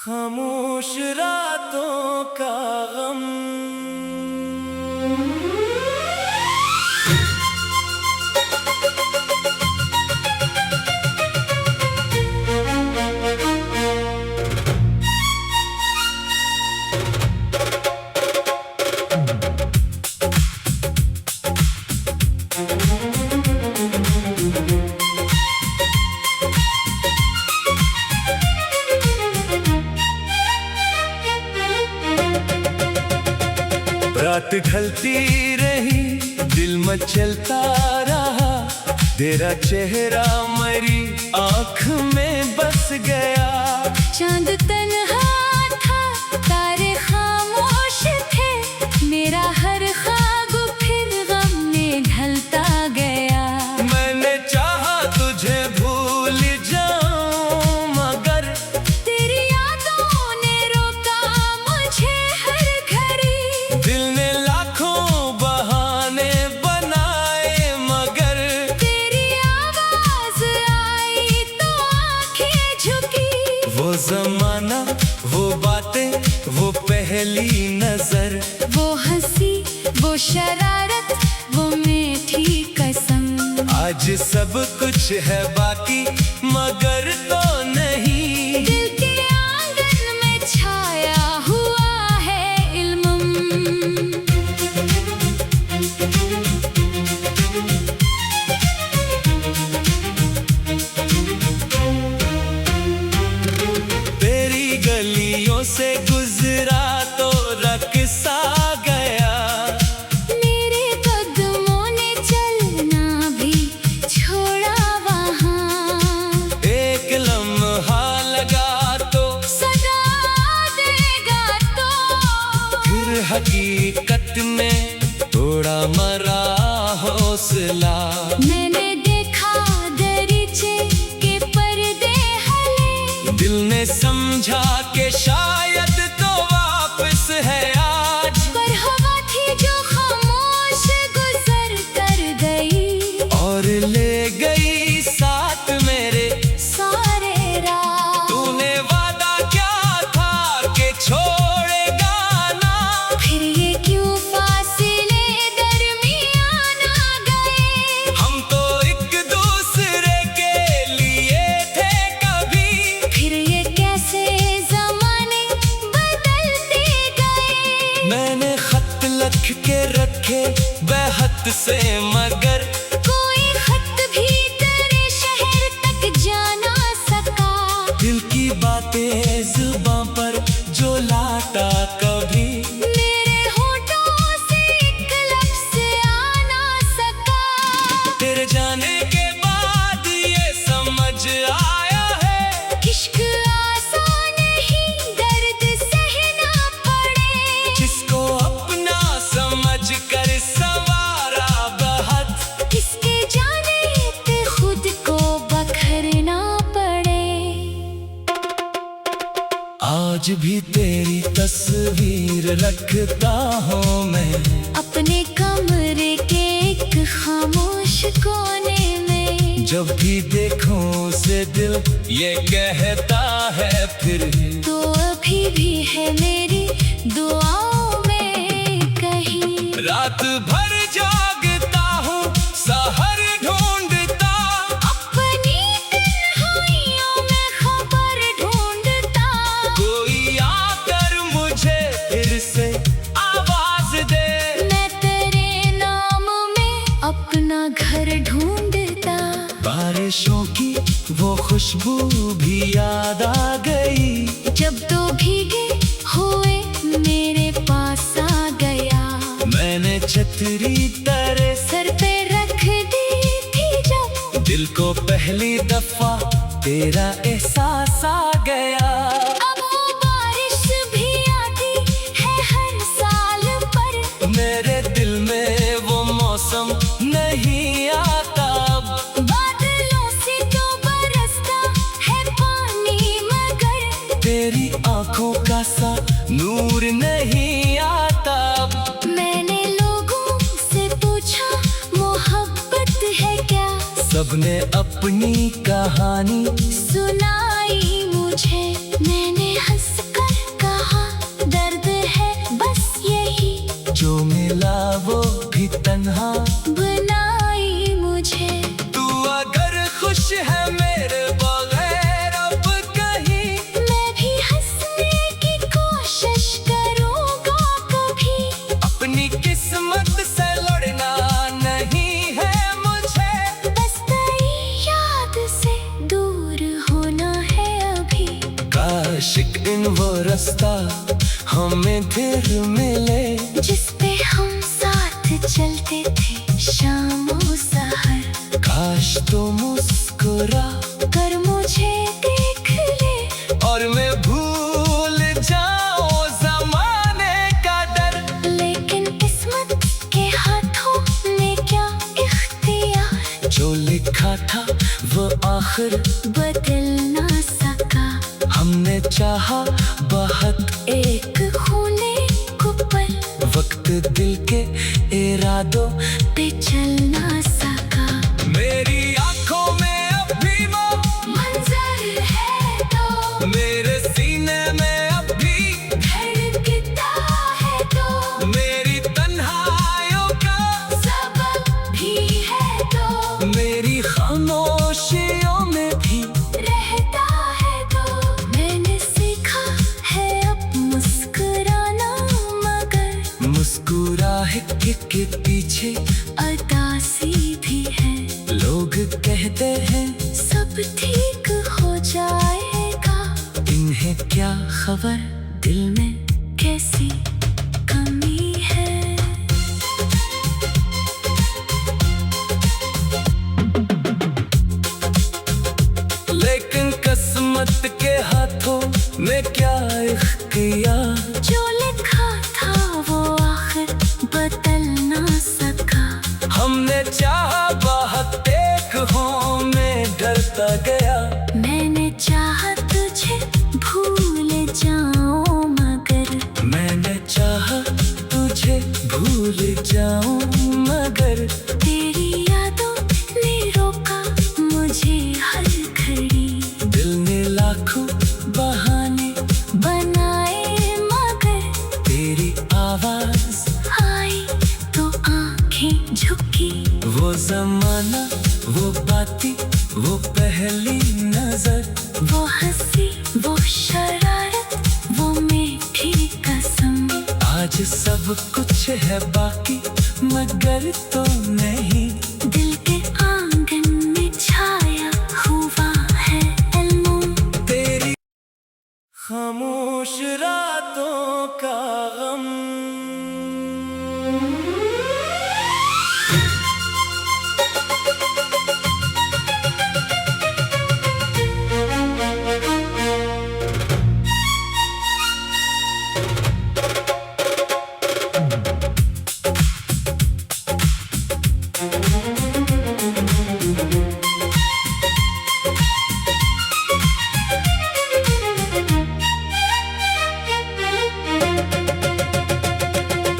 खामोश रातों का गम। रात ढलती रही, दिल मचलता रहा, तेरा चेहरा मेरी आँख में बस गया। चांद तन्हा था, तारे खामोश थे, मेरा हर ख्वाब फिर गम में ढलता गया। मैंने चाहा तुझे भूल जाऊं, मगर तेरी यादों ने रोका मुझे हर घड़ी। दिल ने लाखों बहाने बनाए, मगर तेरी आवाज आई तो आंखें झुकी। वो जमाना, वो बातें, वो पहली नजर, वो हंसी, वो शरारत, वो मीठी कसम। आज सब कुछ है बाकी, मगर तो नहीं। दिल के आंगन में छाया हुआ है इल्म। तेरी गलियों से गुजरा तो रक़्सा गया। मेरे कदमों ने चलना भी छोड़ा वहाँ। एक लम्हा लगा तो सदा देगा तो फिर हकीकत में थोड़ा मरा हौसला। मैंने देखा दरीचे के पर्दे हले। दिल ने समझा कि शायद तो वापस है आज, पर हवा थी जो खामोश गुजर कर गई। और ले गई साथ मेरे सारे रात तूने वादा क्या था कि छोड़ेगा ना। फिर ये क्यों फासले दरमियान आ गए। हम तो एक दूसरे के लिए थे कभी, फिर ये कैसे ज़माने बदलते गए। मैंने खत लिख के रखे बेहद से, मगर कोई खत भी तेरे शहर तक जा ना सका। दिल की बातें जुबां पर जो लाता कभी, मेरे होठों से एक लफ्ज़ आ ना सका। तेरे जाने के बाद ये समझ आया है, इश्क आसान नहीं, दर्द सहना पड़े। जिसको अपना समझ कर संवारा बहुत, इसके जाने पे खुद को बखरना पड़े। आज भी तेरी तस्वीर रखता हूँ मैं अपने कमरे के एक खामोश कोने में। जब भी देखूं उसे दिल ये कहता है फिर, तो अभी भी है मेरी दुआओं में कहीं। रात भर जागता हूँ, सहर ढूंढता, अपनी तन्हाइयों में खबर ढूंढता। कोई आकर मुझे फिर से आवाज दे। मैं तेरे नाम में अपना घर ढूंढता। बारिशों की वो खुशबू भी याद आ गई, जब तो भीगे हुए मेरे पास आ गया। मैंने छतरी तरह सर पे रख दी थी जब, दिल को पहली दफा तेरा एहसास आ गया। अब वो बारिश भी आती है हर साल, पर मेरे दिल में वो मौसम नहीं आता अब। बादलों से तो बरसता है पानी, मगर तेरी आंखों का सा नूर नहीं आता अब। मैंने लोगों से पूछा मोहब्बत है क्या। सबने अपनी कहानी सुनाई मुझे, मैंने हंस आशिक इन वो रास्ता हमें फिर मिले, जिस पे हम साथ चलते थे शामों सहर। काश तो मुस्कुरा कर मुझे देख ले और मैं भूल जाऊं जमाने का डर। लेकिन किस्मत के हाथों में क्या इख्तियार, जो लिखा था वो आखिर बदल ना सका। हमने चाहा बहुत एक खूने को पल, वक्त दिल के इरादों पे चल ना सका। मेरी आंखों में अब भी वो मंजर है तो मेरे सीने में अब भी धड़कता है तो मेरी तन्हाइयों का सबब भी है तो मेरी खामोशियों में भी रहता है तो। मैंने सीखा है अब मुस्कुराना, मगर मुस्कुराहे के पीछे अदासी भी है। लोग कहते हैं सब ठीक हो जाएगा, इन्हें क्या खबर दिल में कैसी कमी है। लेकिन किस्मत के हाथों में क्या इख्तियार, जो लिखा था वो आखिर बदल ना सका। हमने चाहा बहुत एक हो मैं डरता गया। मैंने चाहा तुझे भूल जाऊं, मगर मैंने चाहा तुझे भूल जाऊं मगर तेरी यादों ने रोका मुझे हर घड़ी। दिल ने लाखों बहाने बनाए मगर तेरी आवाज आई तो आंखें झुकी। वो जमाना वो बातें वो पहली नजर, वो हंसी वो शरारत वो मीठी कसम। आज सब कुछ है बाकी मगर तो नहीं। दिल के आंगन में छाया हुआ है इल्म, तेरी खामोश रातों का गम।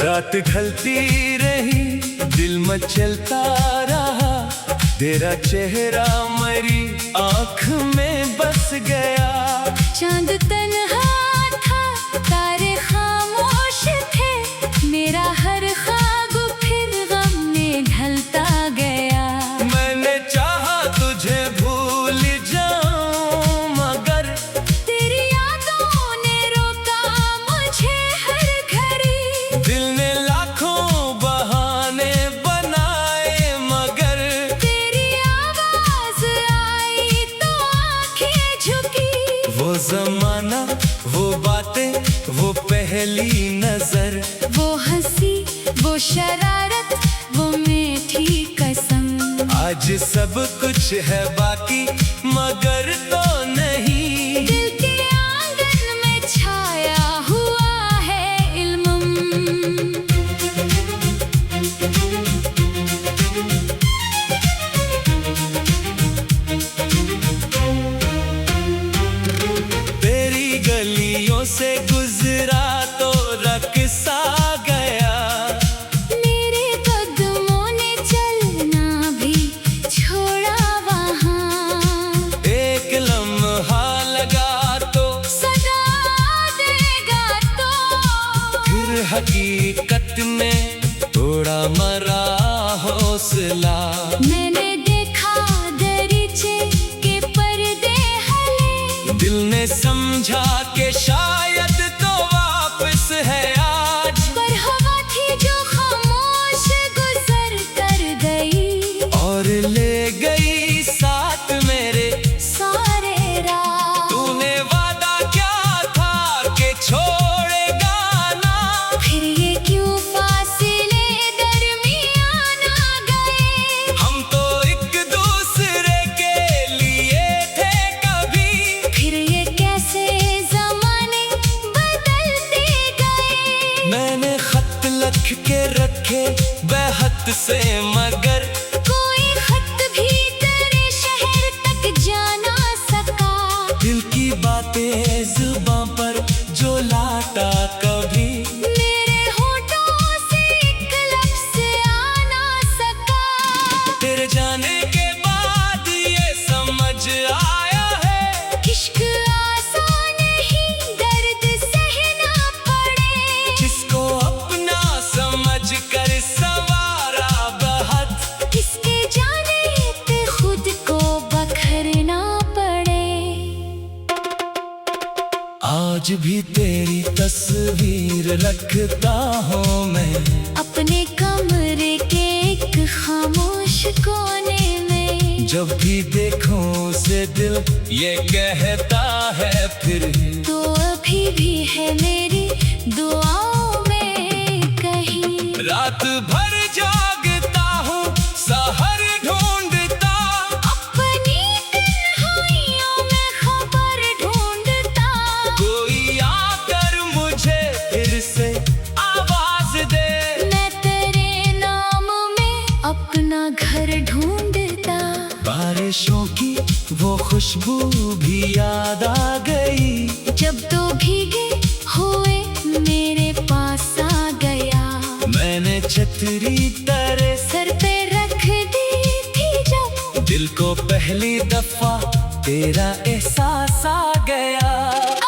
रात ढलती रही दिल मचलता रहा, तेरा चेहरा मेरी आँख में बस गया। चांद तन्हा था तारे खामोश थे, मेरा हर ख्वाब फिर गम में ढलता गया। मैंने चाहा तुझे भूल जाऊं मगर तेरी यादों ने रोका मुझे हर घड़ी। दिल ने लाखों बहाने बनाए मगर तेरी आवाज आई तो आंखें झुकी। वो जमाना वो बातें वो पहली नजर, वो हंसी वो शरारत वो मीठी कसम। आज सब कुछ है बाकी मगर तो नहीं। दिल के आंगन में छाया हुआ है इल्म। तेरी गलियों से गुजरा तो रक़्सा गया, मेरे कदमों ने चलना भी छोड़ा वहाँ। एक लम्हा लगा तो सदा देगा तो फिर हकीकत में थोड़ा मरा हौसला। मैंने देखा दरीचे के पर्दे हले, दिल ने समझा कि शायद तो वापस है आज, पर हवा थी जो खामोश गुजर कर गई। और ले गई साथ मेरे सारे रात तूने वादा क्या से, मगर कोई खत भी तेरे शहर तक जा ना सका। दिल की बातें जुबां पर जो लाता कभी, मेरे होठों से एक लफ्ज़ आ ना सका। तेरे जाने के बाद ये समझ आया है, इश्क आसान नहीं, दर्द सहना पड़े। जिसको अपना समझ कर संवारा बहुत, किसके जाने ते खुद को बखरना पड़े। आज भी तेरी तस्वीर रखता हूँ मैं अपने कमरे के एक खामोश कोने में। जब भी देखूं उसे दिल ये कहता है फिर, तो अभी भी है मेरी दुआओं में कहीं। रात भर जागता हूँ सहर ढूंढता, अपनी तन्हाइयों में खबर ढूंढता। कोई आकर मुझे फिर से आवाज दे। मैं तेरे नाम में अपना घर ढूंढता। बारिशों की वो खुशबू भी याद आ गई, जब तो भीगे हुए मेरे पास आ गया। मैंने छतरी तेरे सर पे रख दी थी जब, दिल को पहली दफा तेरा एहसास आ गया।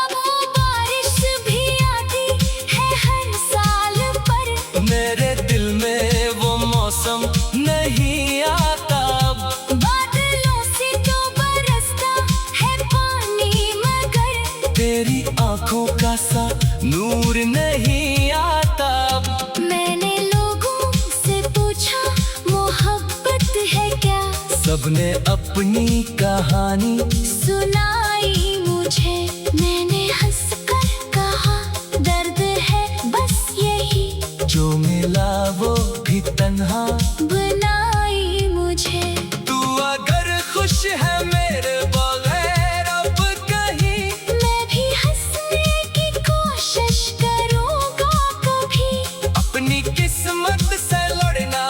अब वो बारिश भी आती है हर साल पर। मेरे दिल में वो मौसम नहीं आता अब, बादलों से तो बरसता है पानी, मगर तेरी आंखों का सा नूर नहीं आता अब। मैंने लोगों से पूछा मोहब्बत है क्या। सबने अपनी कहानी सुनाई मुझे, मैंने हंसकर कहा दर्द है बस यही। जो मिला वो भी तन्हा, बनाई मुझे। तू अगर खुश है मेरे बगैर अब कहीं, मैं भी हंसने की कोशिश करूँगा कभी। अपनी किस्मत से लड़ना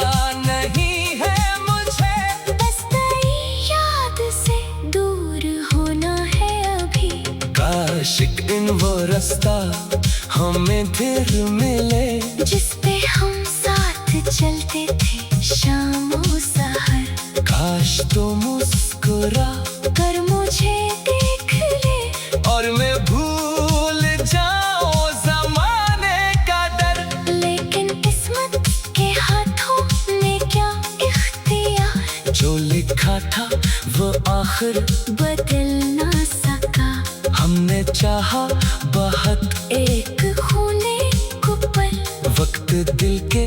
नहीं है मुझे, बस तेरी याद से दूर होना है अभी। काश इन वो रास्ता हमें फिर मिले, जिस पे हम साथ चलते थे शामों सहर। काश तो मुस्कुरा कर मुझे देख ले, और मैं भूल जाऊं जमाने का डर। लेकिन किस्मत के हाथों में क्या इख्तियार, जो लिखा था वो आखिर बदल ना सका। हमने चाहा बहुत एक खूने को पल, वक्त दिल के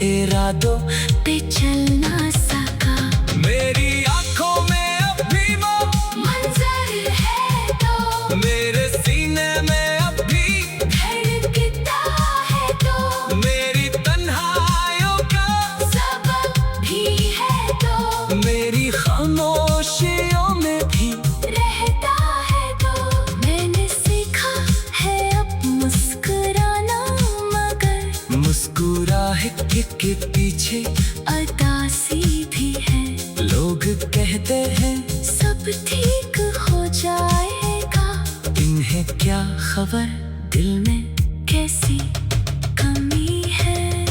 इरादों पे चल ना सका। मेरी आंखों में अब भी वो मंजर है तो मेरे सीने में अब भी धड़कता है, तो मेरी तन्हाइयों का सबब भी है, तो मेरी खामोशियों में भी रहता है। तो मैंने सीखा है अब मुस्कुराना, मगर मुस्कुराहट के पीछे अदासी भी है। लोग कहते हैं सब ठीक हो जाएगा, इन्हें क्या खबर दिल में कैसी कमी है।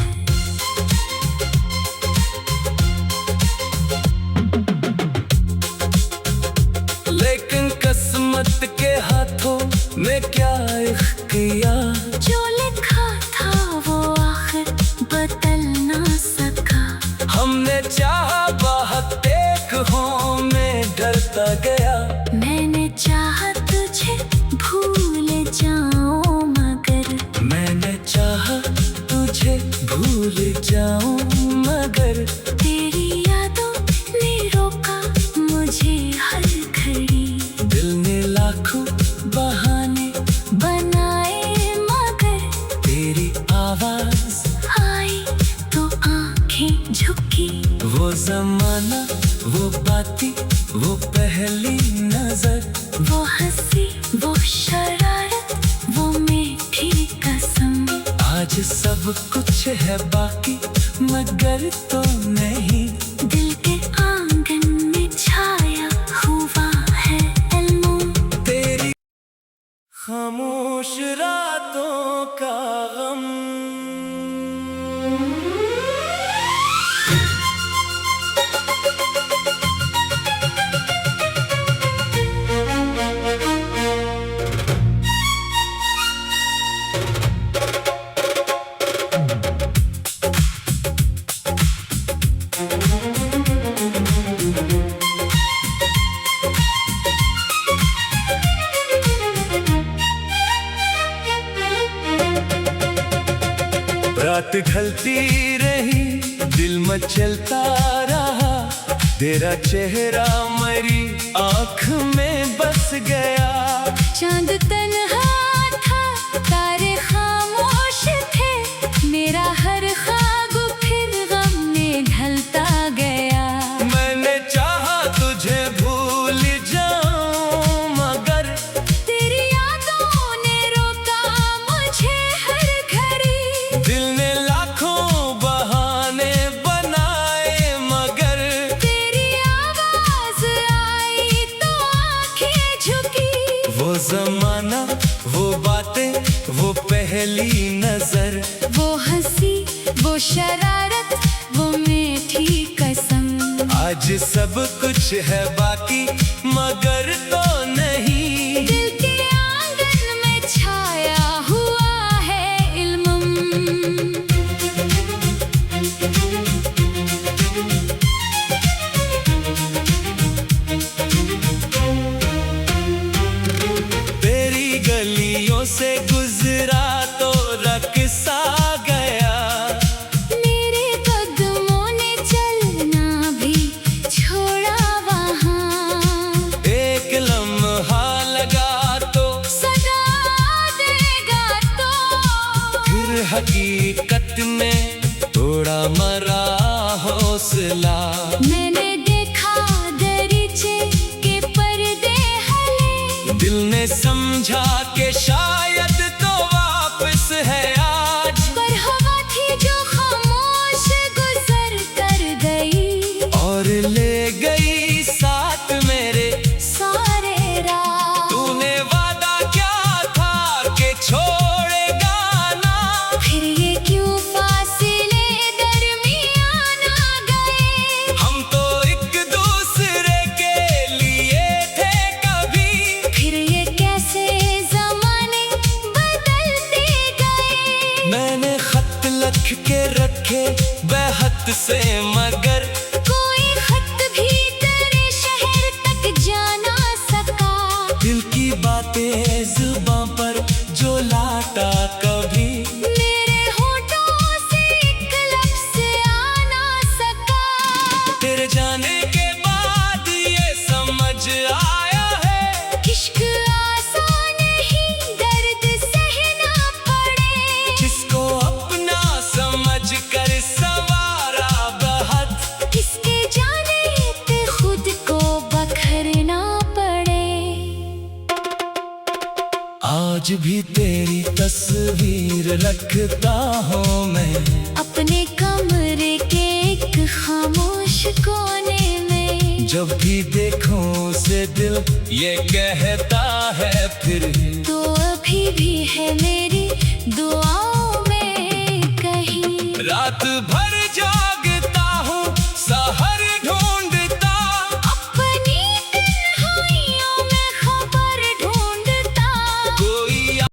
लेकिन किस्मत के हाथों में क्या इख्तियार, जो लिखा था वो आखिर बदल ना सका। हमने चाहा बहुत एक हो में डरता गया। मैंने चाहा तुझे भूल जाऊं, मगर मैंने चाहा तुझे भूल जाऊं, मगर तेरी यादों ने रोका मुझे हर घड़ी। दिल ने लाखों बहाने बनाए, मगर तेरी आवाज आई तो आंखें झुकी। वो जमाना वो बाती वो पहली नजर, वो हंसी वो शरारत वो मीठी कसम। आज सब कुछ है बाकी मगर तो नहीं। दिल के आंगन में छाया हुआ है इल्म। तेरी खामोश रातों का गम। रात ढलती रही, दिल मचलता रहा, तेरा चेहरा मेरी आँख में बस गया। चांद तन्हा था, तारे खामोश थे, मेरा हर ख्वाब फिर गम में ढलता गया। मैंने चाहा तुझे भूल जाऊं, मगर तेरी यादों ने रोका मुझे हर घड़ी। दिल ने लाखों बहाने बनाए, मगर तेरी आवाज आई तो आंखें झुकी। वो जमाना, वो बातें, वो पहली नजर, वो हंसी, वो शरारत, वो मीठी कसम। आज सब कुछ है बाकी, मगर तो नहीं। दिल के आंगन में छाया हुआ है इल्म। तेरी गलियों से गुजरा तो रक़्सा गया। मेरे कदमों ने चलना भी छोड़ा वहाँ। एक लम्हा लगा तो सजा देगा तो। फिर हकीकत में थोड़ा मरा हौसला। मैंने देखा दरीचे के पर्दे हले। दिल ने समझा कि शायद तो वापस है आज। पर हवा थी जो खामोश गुजर कर गई, और ले गई साथ मेरे सारे रात। तूने वादा क्या था कि छोड़ेगा ना। फिर ये क्यों फासले दरमियान आ गए। हम तो एक दूसरे के लिए थे कभी। फिर ये कैसे ज़माने बदलते गए। मैंने खत लिख के रखे बेहद से, मगर कोई खत भी तेरे शहर तक जा ना सका। दिल की बातें जुबां पर जो लाता कभी। मेरे होठों से एक लफ्ज़ आ ना सका। तेरे जाने के बाद ये समझ आया है, इश्क आसान नहीं, दर्द सहना पड़े। जिसको अपना समझ कर संवारा बहुत, किसके जाने पे खुद को बखरना पड़े। आज भी तेरी तस्वीर रखता हूँ मैं अपने कमरे के एक खामोश कोने में। जब भी देखूं उसे दिल ये कहता है फिर। तो अभी भी है मेरी दुआओं में कहीं। रात भर